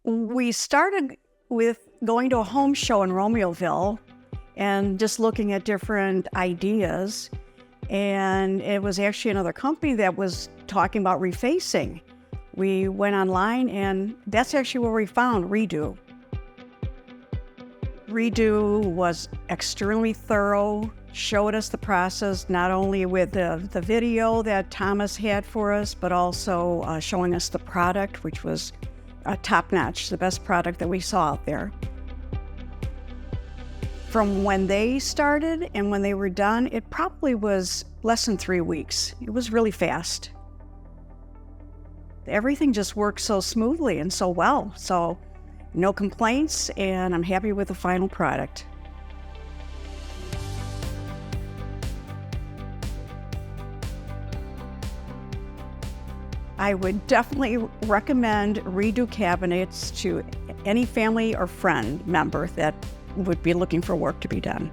We started with going to a home show in Romeoville and just looking at different ideas. And it was actually another company that was talking about refacing. We went online, and that's actually where we found Redo. Redo was extremely thorough, showed us the process, not only with the video that Thomas had for us, but also showing us the product, which was top-notch, the best product that we saw out there. From when they started and when they were done, it probably was less than 3 weeks. It was really fast. Everything just worked so smoothly and so well. So no complaints, and I'm happy with the final product. I would definitely recommend Redo cabinets to any family or friend member that would be looking for work to be done.